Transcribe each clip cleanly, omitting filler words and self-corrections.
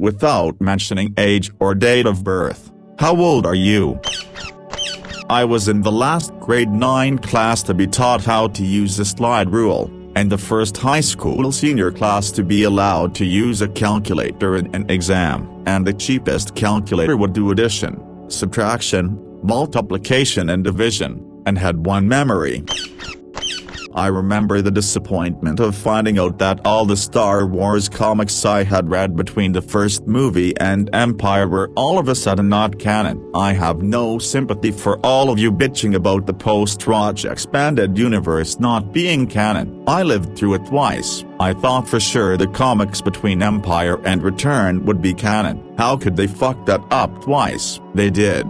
without mentioning age or date of birth. How old are you? I was in the last grade 9 class to be taught how to use the slide rule, and the first high school senior class to be allowed to use a calculator in an exam, and the cheapest calculator would do addition, subtraction, multiplication and division, and had one memory. I remember the disappointment of finding out that all the Star Wars comics I had read between the first movie and Empire were all of a sudden not canon. I have no sympathy for all of you bitching about the post-Roach expanded universe not being canon. I lived through it twice. I thought for sure the comics between Empire and Return would be canon. How could they fuck that up twice? They did.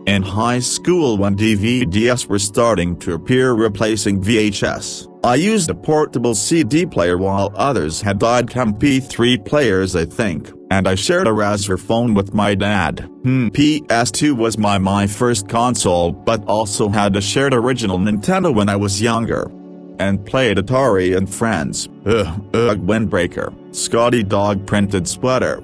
In high school, when DVDs were starting to appear replacing VHS, I used a portable CD player while others had died MP3 players I think, and I shared a Razr phone with my dad. PS2 was my first console, but also had a shared original Nintendo when I was younger. And played Atari and Friends. Windbreaker, Scotty Dog printed sweater.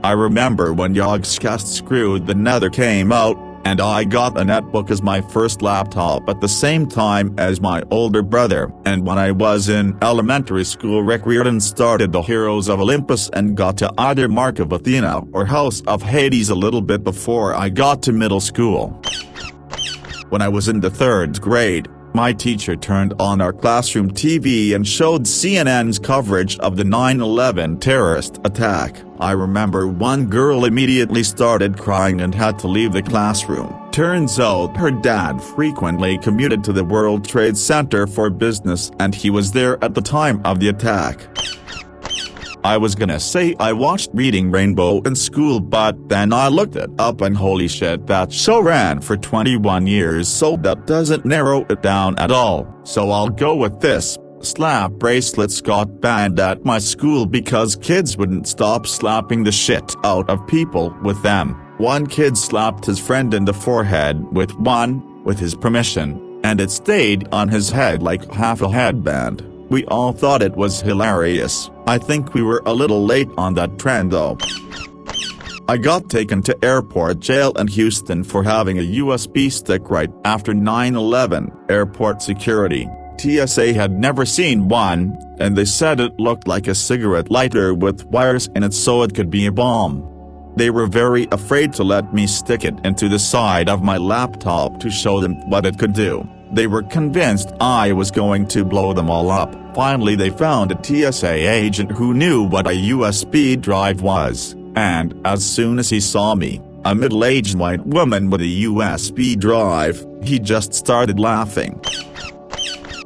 I remember when Yogscast Screwed the Nether came out, and I got a netbook as my first laptop at the same time as my older brother, and when I was in elementary school Rick Riordan started the Heroes of Olympus and got to either Mark of Athena or House of Hades a little bit before I got to middle school. When I was in the 3rd grade, my teacher turned on our classroom TV and showed CNN's coverage of the 9/11 terrorist attack. I remember one girl immediately started crying and had to leave the classroom. Turns out her dad frequently commuted to the World Trade Center for business and he was there at the time of the attack. I was gonna say I watched Reading Rainbow in school, but then I looked it up and holy shit, that show ran for 21 years, so that doesn't narrow it down at all. So I'll go with this. Slap bracelets got banned at my school because kids wouldn't stop slapping the shit out of people with them. One kid slapped his friend in the forehead with one, with his permission, and it stayed on his head like half a headband. We all thought it was hilarious. I think we were a little late on that trend though. I got taken to airport jail in Houston for having a USB stick right after 9/11. Airport security, TSA had never seen one, and they said it looked like a cigarette lighter with wires in it so it could be a bomb. They were very afraid to let me stick it into the side of my laptop to show them what it could do. They were convinced I was going to blow them all up. Finally they found a TSA agent who knew what a USB drive was, and as soon as he saw me, a middle-aged white woman with a USB drive, he just started laughing.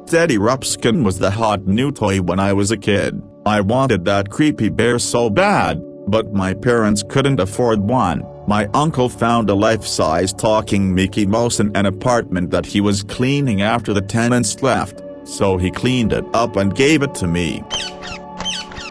Teddy Ruxpin was the hot new toy when I was a kid. I wanted that creepy bear so bad, but my parents couldn't afford one. My uncle found a life-size talking Mickey Mouse in an apartment that he was cleaning after the tenants left, so he cleaned it up and gave it to me.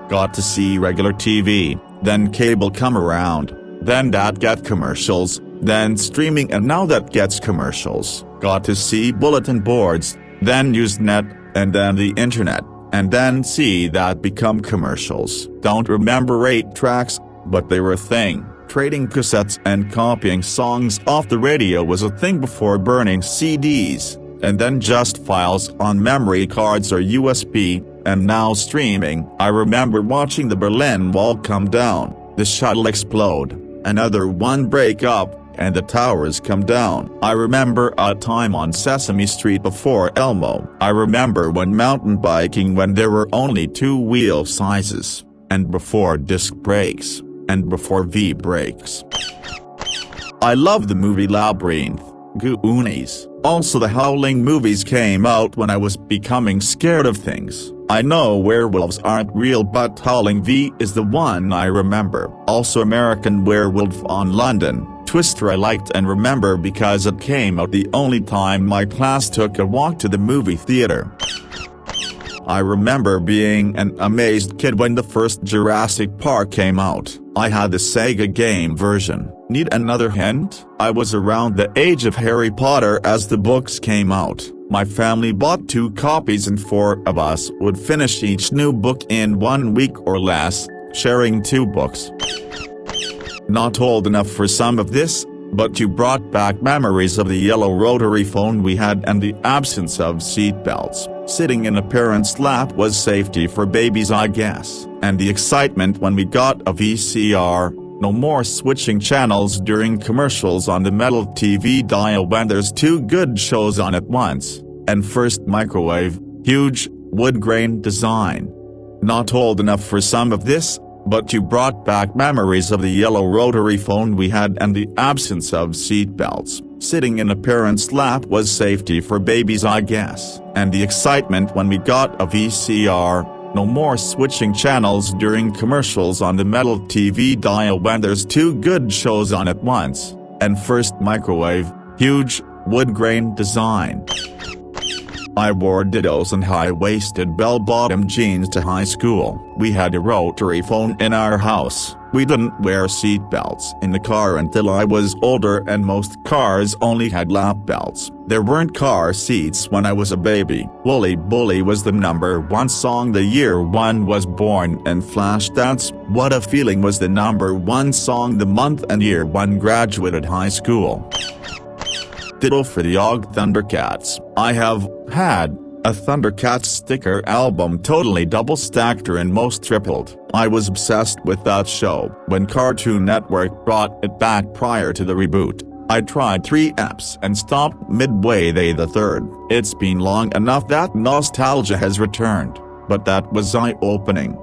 Got to see regular TV, then cable come around, then that get commercials, then streaming, and now that gets commercials. Got to see bulletin boards, then Usenet, and then the internet, and then see that become commercials. Don't remember 8 tracks, but they were a thing. Trading cassettes and copying songs off the radio was a thing before burning CDs, and then just files on memory cards or USB, and now streaming. I remember watching the Berlin Wall come down, the shuttle explode, another one break up, and the towers come down. I remember a time on Sesame Street before Elmo. I remember when mountain biking when there were only 2 wheel sizes, and before disc brakes, and before V-brakes. I love the movie Labyrinth, Goonies. Also the Howling movies came out when I was becoming scared of things. I know werewolves aren't real, but Howling V is the one I remember. Also American Werewolf on London, Twister I liked and remember because it came out the only time my class took a walk to the movie theater. I remember being an amazed kid when the first Jurassic Park came out. I had the Sega game version. Need another hint? I was around the age of Harry Potter as the books came out. My family bought 2 copies and 4 of us would finish each new book in 1 week or less, sharing 2 books. Not old enough for some of this, but you brought back memories of the yellow rotary phone we had and the absence of seatbelts. Sitting in a parent's lap was safety for babies, I guess, and the excitement when we got a VCR, no more switching channels during commercials on the metal TV dial when there's 2 good shows on at once, and first microwave, huge, wood grain design. Not old enough for some of this, but you brought back memories of the yellow rotary phone we had and the absence of seatbelts. Sitting in a parent's lap was safety for babies, I guess, and the excitement when we got a VCR, no more switching channels during commercials on the metal TV dial when there's 2 good shows on at once, and first microwave, huge, wood grain design. I wore dittos and high-waisted bell-bottom jeans to high school. We had a rotary phone in our house. We didn't wear seatbelts in the car until I was older, and most cars only had lap belts. There weren't car seats when I was a baby. Wooly Bully was the #1 song the year one was born, and Flashdance, What a Feeling was the #1 song the month and year one graduated high school. Ditto for the Og Thundercats. I have had a Thundercats sticker album, totally double-stacked and most tripled. I was obsessed with that show when Cartoon Network brought it back prior to the reboot. I tried 3 apps and stopped midway the third. It's been long enough that nostalgia has returned, but that was eye-opening.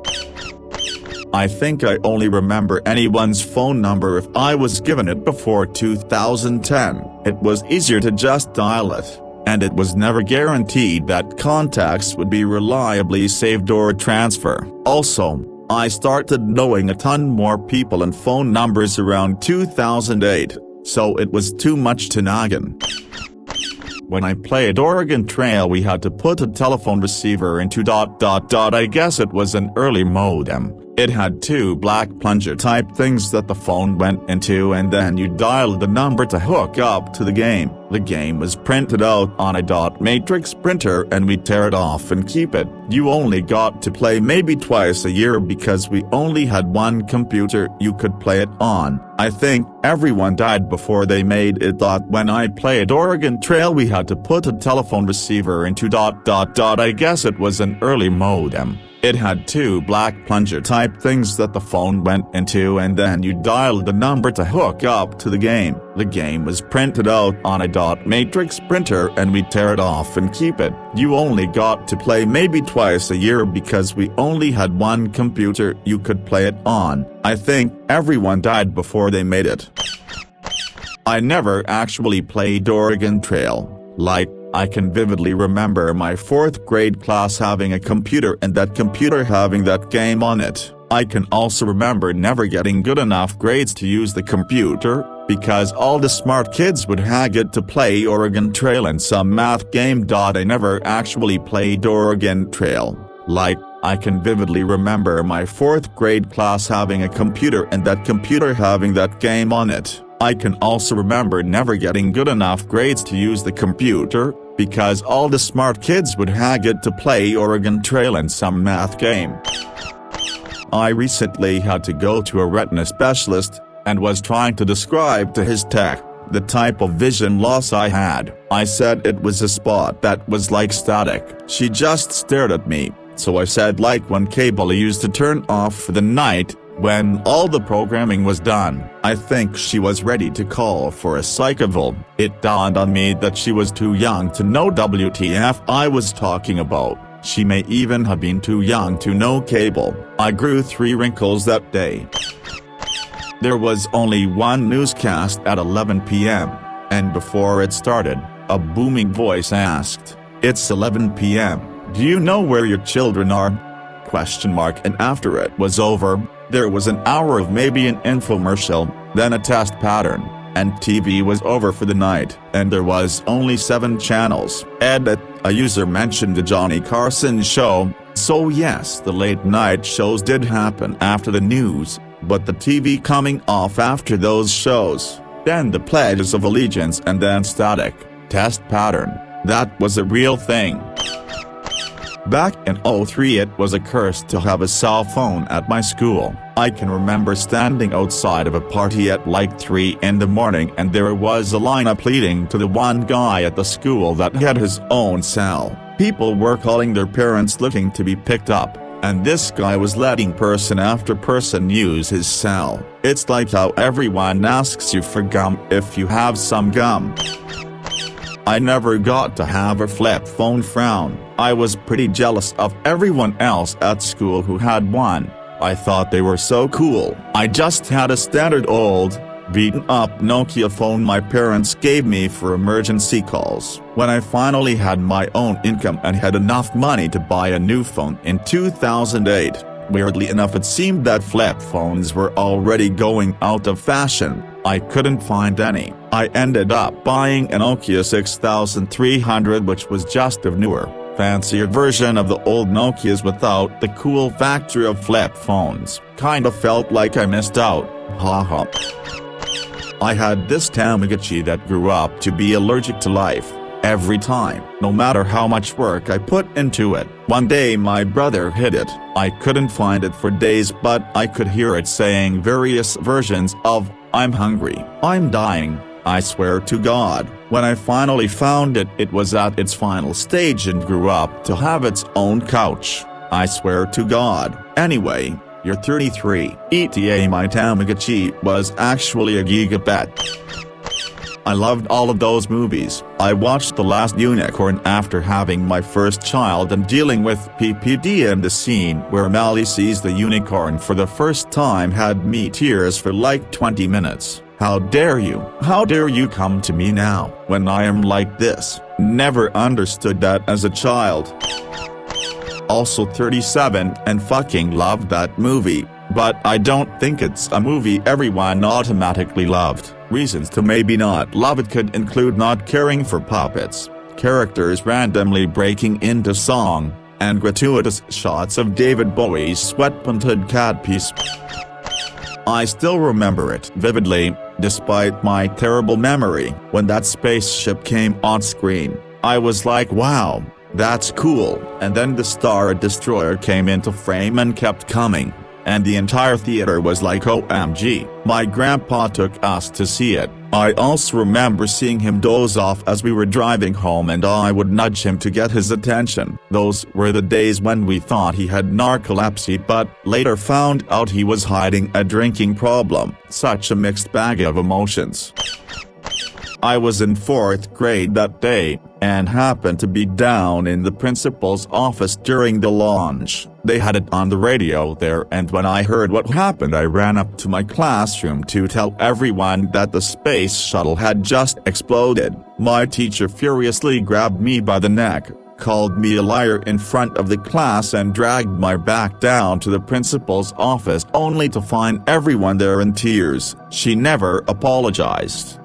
I think I only remember anyone's phone number if I was given it before 2010. It was easier to just dial it, and it was never guaranteed that contacts would be reliably saved or transfer. Also, I started knowing a ton more people and phone numbers around 2008, so it was too much to noggin. When I played Oregon Trail, we had to put a telephone receiver into ... I guess it was an early modem. It had 2 black plunger-type things that the phone went into, and then you dialed the number to hook up to the game. The game was printed out on a dot matrix printer, and we'd tear it off and keep it. You only got to play maybe twice a year because we only had 1 computer you could play it on. I think everyone died before they made it. When I played Oregon Trail, we had to put a telephone receiver into ... I guess it was an early modem. It had 2 black plunger-type things that the phone went into, and then you dialed the number to hook up to the game. The game was printed out on a dot matrix printer, and we'd tear it off and keep it. You only got to play maybe twice a year because we only had 1 computer you could play it on. I think everyone died before they made it. I never actually played Oregon Trail. I can vividly remember my 4th grade class having a computer and that computer having that game on it. I can also remember never getting good enough grades to use the computer, because all the smart kids would hag it to play Oregon Trail and some math game. I never actually played Oregon Trail. I can vividly remember my 4th grade class having a computer and that computer having that game on it. I can also remember never getting good enough grades to use the computer, because all the smart kids would hag it to play Oregon Trail and some math game. I recently had to go to a retina specialist, and was trying to describe to his tech the type of vision loss I had. I said it was a spot that was like static. She just stared at me, so I said like when cable used to turn off for the night, when all the programming was done. I think she was ready to call for a psych-eval. It dawned on me that she was too young to know WTF I was talking about. She may even have been too young to know cable. I grew 3 wrinkles that day. There was only 1 newscast at 11 p.m., and before it started, a booming voice asked, "It's 11 p.m., do you know where your children are?" And after it was over, there was an hour of maybe an infomercial, then a test pattern, and TV was over for the night, and there was only 7 channels. Edit, a user mentioned the Johnny Carson show, so yes, the late night shows did happen after the news, but the TV coming off after those shows, then the pledges of allegiance, and then static, test pattern, that was a real thing. Back in '03 it was a curse to have a cell phone at my school. I can remember standing outside of a party at like 3 in the morning and there was a lineup leading to the one guy at the school that had his own cell. People were calling their parents looking to be picked up, and this guy was letting person after person use his cell. It's like how everyone asks you for gum if you have some gum. I never got to have a flip phone frown. I was pretty jealous of everyone else at school who had one. I thought they were so cool. I just had a standard old, beaten-up Nokia phone my parents gave me for emergency calls. When I finally had my own income and had enough money to buy a new phone in 2008, weirdly enough it seemed that flip phones were already going out of fashion. I couldn't find any. I ended up buying a Nokia 6300 which was just a newer, fancier version of the old Nokias without the cool factor of flip phones. Kinda felt like I missed out, haha. I had this Tamagotchi that grew up to be allergic to life. Every time, no matter how much work I put into it. One day my brother hid it. I couldn't find it for days but I could hear it saying various versions of, "I'm hungry, I'm dying, I swear to God." When I finally found it, it was at its final stage and grew up to have its own couch. I swear to God. Anyway, you're 33. ETA my Tamagotchi was actually a gigabit. I loved all of those movies. I watched The Last Unicorn after having my first child and dealing with PPD, and the scene where Mally sees the unicorn for the first time had me tears for like 20 minutes. How dare you? How dare you come to me now, when I am like this? Never understood that as a child. Also 37 and fucking loved that movie, but I don't think it's a movie everyone automatically loved. Reasons to maybe not love it could include not caring for puppets, characters randomly breaking into song, and gratuitous shots of David Bowie's sweat-painted cat piece. I still remember it vividly, despite my terrible memory. When that spaceship came on screen, I was like, wow, that's cool, and then the Star Destroyer came into frame and kept coming. And the entire theater was like OMG. My grandpa took us to see it. I also remember seeing him doze off as we were driving home and I would nudge him to get his attention. Those were the days when we thought he had narcolepsy but later found out he was hiding a drinking problem. Such a mixed bag of emotions. I was in 4th grade that day, and happened to be down in the principal's office during the launch. They had it on the radio there, and when I heard what happened I ran up to my classroom to tell everyone that the space shuttle had just exploded. My teacher furiously grabbed me by the neck, called me a liar in front of the class and dragged my back down to the principal's office only to find everyone there in tears. She never apologized.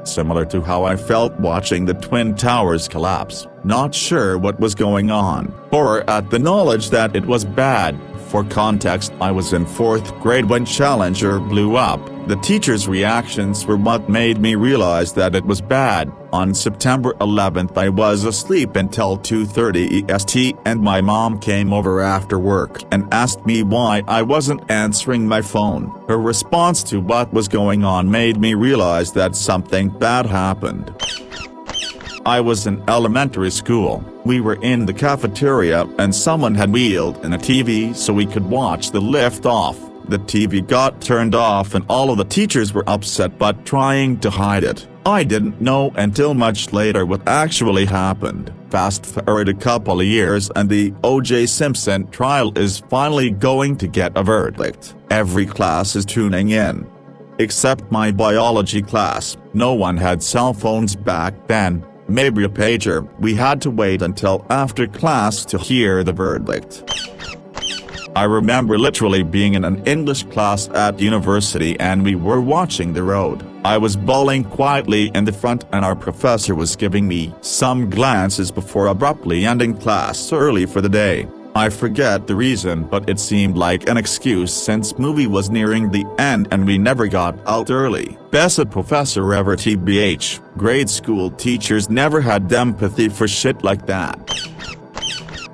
Similar to how I felt watching the Twin Towers collapse, not sure what was going on, or at the knowledge that it was bad. For context, I was in 4th grade when Challenger blew up. The teachers' reactions were what made me realize that it was bad. On September 11th I was asleep until 2:30 EST and my mom came over after work and asked me why I wasn't answering my phone. Her response to what was going on made me realize that something bad happened. I was in elementary school. We were in the cafeteria and someone had wheeled in a TV so we could watch the lift off. The TV got turned off and all of the teachers were upset but trying to hide it. I didn't know until much later what actually happened. Fast forward a couple of years and the O.J. Simpson trial is finally going to get a verdict. Every class is tuning in. Except my biology class. No one had cell phones back then. Maybe a pager. We had to wait until after class to hear the verdict. I remember literally being in an English class at university and we were watching the road. I was bawling quietly in the front and our professor was giving me some glances before abruptly ending class early for the day. I forget the reason but it seemed like an excuse since movie was nearing the end and we never got out early. Best professor ever tbh. Grade school teachers never had empathy for shit like that.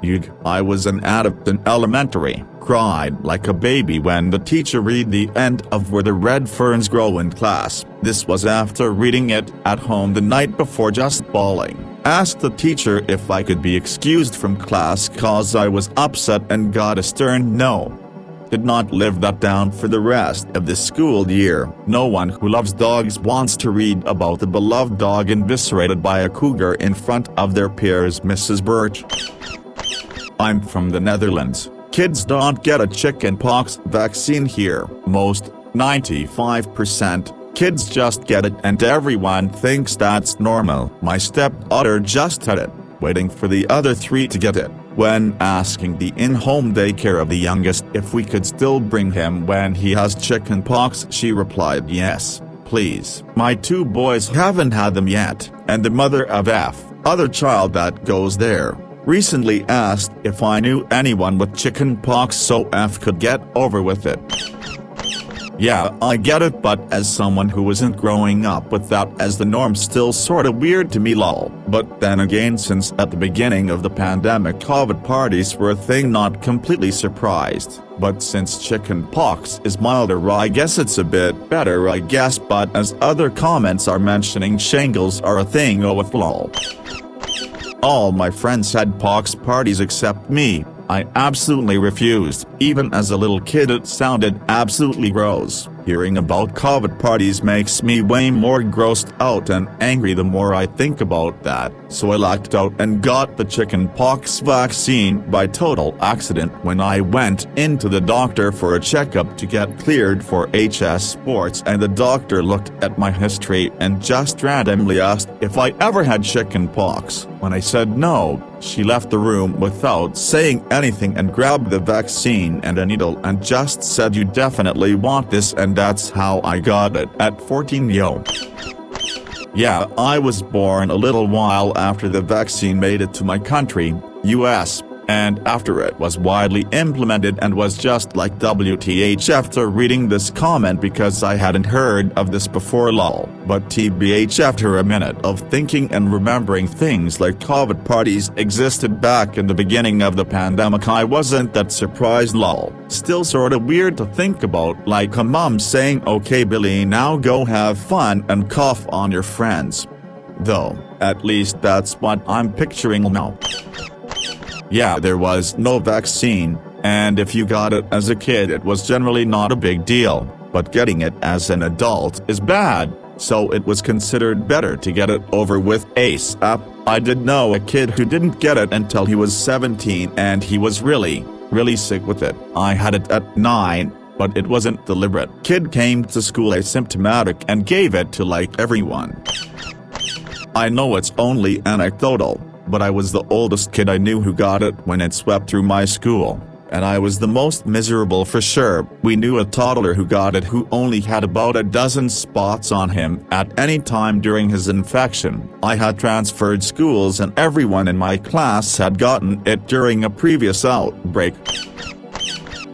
Ugh, I was an adept in elementary, cried like a baby when the teacher read the end of Where the Red Ferns Grow in class. This was after reading it at home the night before, just bawling. Asked the teacher if I could be excused from class cause I was upset and got a stern no. Did not live that down for the rest of the school year. No one who loves dogs wants to read about the beloved dog eviscerated by a cougar in front of their peers. Mrs. Birch. I'm from the Netherlands. Kids don't get a chickenpox vaccine here. Most, 95%, kids just get it and everyone thinks that's normal. My stepdaughter just had it, waiting for the other 3 to get it. When asking the in-home daycare of the youngest if we could still bring him when he has chickenpox, she replied, yes, please. My 2 boys haven't had them yet, and the mother of F, other child that goes there, recently asked if I knew anyone with chickenpox so F could get over with it. Yeah, I get it, but as someone who isn't growing up with that as the norm, still sorta weird to me lol. But then again, since at the beginning of the pandemic COVID parties were a thing, not completely surprised. But since chickenpox is milder, I guess it's a bit better I guess, but as other comments are mentioning, shingles are a thing with lol. All my friends had pox parties except me. I absolutely refused. Even as a little kid it sounded absolutely gross. Hearing about COVID parties makes me way more grossed out and angry the more I think about that. So I lucked out and got the chickenpox vaccine by total accident when I went into the doctor for a checkup to get cleared for HS sports, and the doctor looked at my history and just randomly asked if I ever had chickenpox. When I said no, she left the room without saying anything and grabbed the vaccine and a needle and just said, you definitely want this, and that's how I got it at 14 yo. Yeah, I was born a little while after the vaccine made it to my country, US, and after it was widely implemented, and was just like WTH after reading this comment because I hadn't heard of this before lol. But TBH, after a minute of thinking and remembering things like COVID parties existed back in the beginning of the pandemic, I wasn't that surprised lol. Still sorta weird to think about, like a mom saying, okay Billy, now go have fun and cough on your friends. Though, at least that's what I'm picturing now. Yeah, there was no vaccine, and if you got it as a kid it was generally not a big deal, but getting it as an adult is bad, so it was considered better to get it over with ASAP. I did know a kid who didn't get it until he was 17 and he was really sick with it. I had it at 9, but it wasn't deliberate. Kid came to school asymptomatic and gave it to like everyone. I know it's only anecdotal, but I was the oldest kid I knew who got it when it swept through my school, and I was the most miserable for sure. We knew a toddler who got it who only had about a dozen spots on him at any time during his infection. I had transferred schools and everyone in my class had gotten it during a previous outbreak.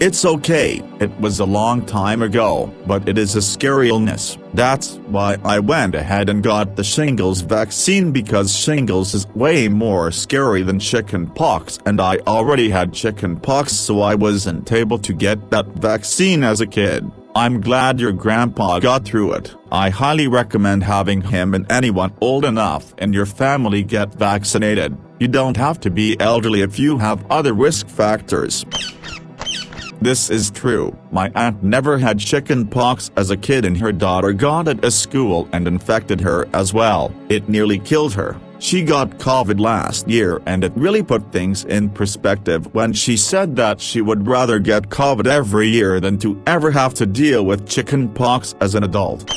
It's okay, it was a long time ago, but it is a scary illness. That's why I went ahead and got the shingles vaccine, because shingles is way more scary than chickenpox, and I already had chickenpox, so I wasn't able to get that vaccine as a kid. I'm glad your grandpa got through it. I highly recommend having him and anyone old enough in your family get vaccinated. You don't have to be elderly if you have other risk factors. This is true. My aunt never had chickenpox as a kid and her daughter got it at school and infected her as well. It nearly killed her. She got COVID last year, and it really put things in perspective when she said that she would rather get COVID every year than to ever have to deal with chickenpox as an adult.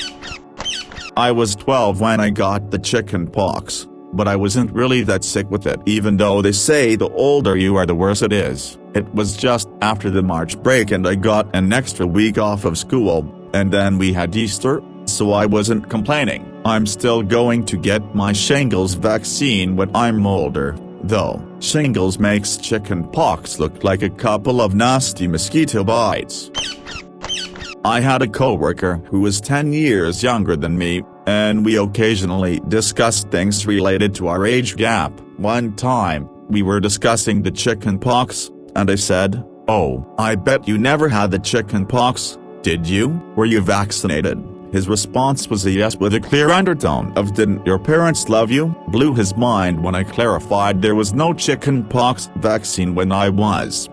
I was 12 when I got the chickenpox, but I wasn't really that sick with it, even though they say the older you are the worse it is. It was just after the March break and I got an extra week off of school, and then we had Easter, so I wasn't complaining. I'm still going to get my shingles vaccine when I'm older, though. Shingles makes chickenpox look like a couple of nasty mosquito bites. I had a coworker who was 10 years younger than me, and we occasionally discussed things related to our age gap. One time, We were discussing the chicken pox, and I said, "Oh, I bet you never had the chicken pox, did you? Were you vaccinated?" His response was a yes with a clear undertone of "Didn't your parents love you?" Blew his mind when I clarified there was no chicken pox vaccine when I was